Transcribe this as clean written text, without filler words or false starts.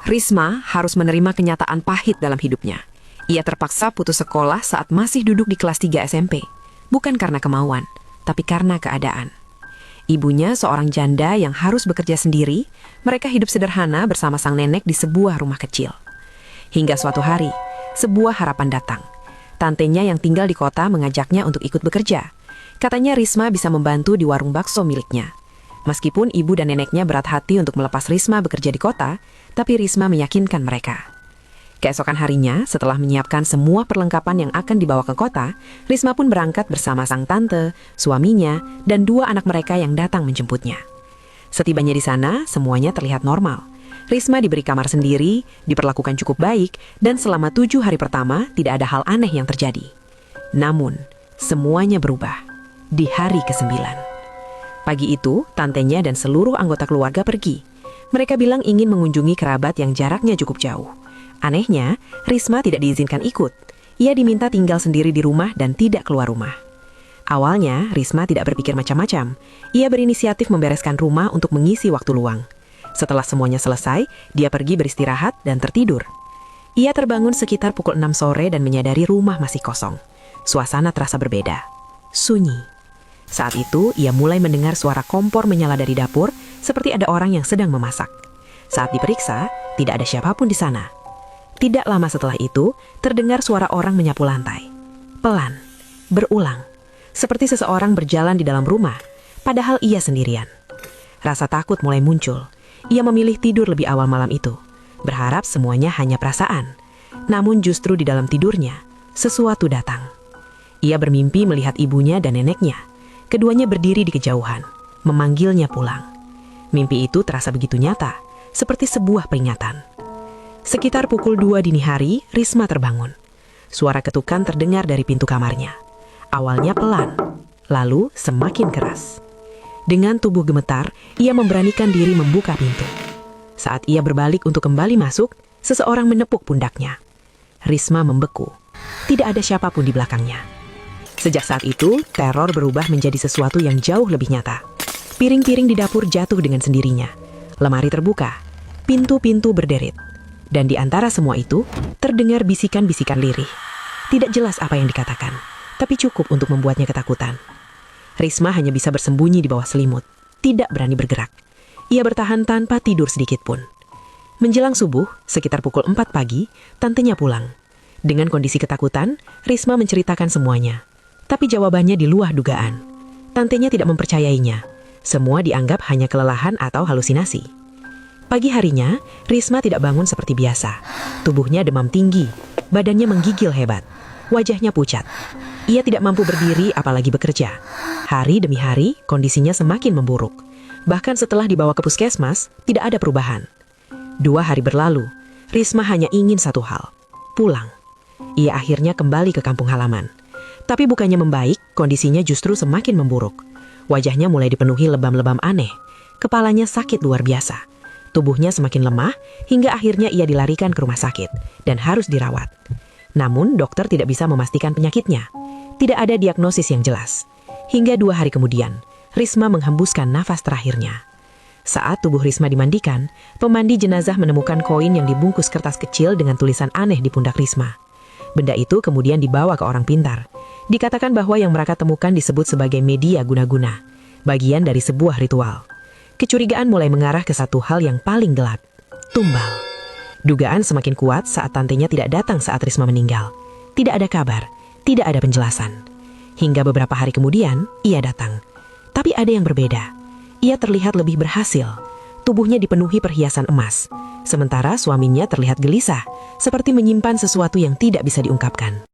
Risma harus menerima kenyataan pahit dalam hidupnya. Ia terpaksa putus sekolah saat masih duduk di kelas 3 SMP. Bukan karena kemauan, tapi karena keadaan. Ibunya seorang janda yang harus bekerja sendiri, mereka hidup sederhana bersama sang nenek di sebuah rumah kecil. Hingga suatu hari, sebuah harapan datang. Tantenya yang tinggal di kota mengajaknya untuk ikut bekerja. Katanya Risma bisa membantu di warung bakso miliknya. Meskipun ibu dan neneknya berat hati untuk melepas Risma bekerja di kota, tapi Risma meyakinkan mereka. Keesokan harinya, setelah menyiapkan semua perlengkapan yang akan dibawa ke kota, Risma pun berangkat bersama sang tante, suaminya, dan 2 anak mereka yang datang menjemputnya. Setibanya di sana, semuanya terlihat normal. Risma diberi kamar sendiri, diperlakukan cukup baik, dan selama 7 hari pertama tidak ada hal aneh yang terjadi. Namun, semuanya berubah di hari ke-9. Pagi itu, tantenya dan seluruh anggota keluarga pergi. Mereka bilang ingin mengunjungi kerabat yang jaraknya cukup jauh. Anehnya, Risma tidak diizinkan ikut. Ia diminta tinggal sendiri di rumah dan tidak keluar rumah. Awalnya, Risma tidak berpikir macam-macam. Ia berinisiatif membereskan rumah untuk mengisi waktu luang. Setelah semuanya selesai, dia pergi beristirahat dan tertidur. Ia terbangun sekitar pukul 6 sore dan menyadari rumah masih kosong. Suasana terasa berbeda. Sunyi. Saat itu, ia mulai mendengar suara kompor menyala dari dapur, seperti ada orang yang sedang memasak. Saat diperiksa, tidak ada siapapun di sana. Tidak lama setelah itu, terdengar suara orang menyapu lantai. Pelan, berulang, seperti seseorang berjalan di dalam rumah, padahal ia sendirian. Rasa takut mulai muncul. Ia memilih tidur lebih awal malam itu, berharap semuanya hanya perasaan. Namun justru di dalam tidurnya, sesuatu datang. Ia bermimpi melihat ibunya dan neneknya. Keduanya berdiri di kejauhan, memanggilnya pulang. Mimpi itu terasa begitu nyata, seperti sebuah peringatan. Sekitar pukul 2 dini hari, Risma terbangun. Suara ketukan terdengar dari pintu kamarnya. Awalnya pelan, lalu semakin keras. Dengan tubuh gemetar, ia memberanikan diri membuka pintu. Saat ia berbalik untuk kembali masuk, seseorang menepuk pundaknya. Risma membeku. Tidak ada siapapun di belakangnya. Sejak saat itu, teror berubah menjadi sesuatu yang jauh lebih nyata. Piring-piring di dapur jatuh dengan sendirinya. Lemari terbuka. Pintu-pintu berderit. Dan di antara semua itu, terdengar bisikan-bisikan lirih. Tidak jelas apa yang dikatakan, tapi cukup untuk membuatnya ketakutan. Risma hanya bisa bersembunyi di bawah selimut, tidak berani bergerak. Ia bertahan tanpa tidur sedikit pun. Menjelang subuh, sekitar pukul 4 pagi, tantenya pulang. Dengan kondisi ketakutan, Risma menceritakan semuanya. Tapi jawabannya di luar dugaan. Tantenya tidak mempercayainya. Semua dianggap hanya kelelahan atau halusinasi. Pagi harinya, Risma tidak bangun seperti biasa. Tubuhnya demam tinggi, badannya menggigil hebat, wajahnya pucat. Ia tidak mampu berdiri apalagi bekerja. Hari demi hari, kondisinya semakin memburuk. Bahkan setelah dibawa ke puskesmas, tidak ada perubahan. 2 hari berlalu, Risma hanya ingin satu hal, pulang. Ia akhirnya kembali ke kampung halaman. Tapi bukannya membaik, kondisinya justru semakin memburuk. Wajahnya mulai dipenuhi lebam-lebam aneh. Kepalanya sakit luar biasa. Tubuhnya semakin lemah, hingga akhirnya ia dilarikan ke rumah sakit dan harus dirawat. Namun, dokter tidak bisa memastikan penyakitnya. Tidak ada diagnosis yang jelas. Hingga 2 hari kemudian, Risma menghembuskan nafas terakhirnya. Saat tubuh Risma dimandikan, pemandi jenazah menemukan koin yang dibungkus kertas kecil dengan tulisan aneh di pundak Risma. Benda itu kemudian dibawa ke orang pintar. Dikatakan bahwa yang mereka temukan disebut sebagai media guna-guna, bagian dari sebuah ritual. Kecurigaan mulai mengarah ke satu hal yang paling gelap, tumbal. Dugaan semakin kuat saat tantenya tidak datang saat Risma meninggal. Tidak ada kabar, tidak ada penjelasan. Hingga beberapa hari kemudian, ia datang. Tapi ada yang berbeda. Ia terlihat lebih berhasil. Tubuhnya dipenuhi perhiasan emas. Sementara suaminya terlihat gelisah, seperti menyimpan sesuatu yang tidak bisa diungkapkan.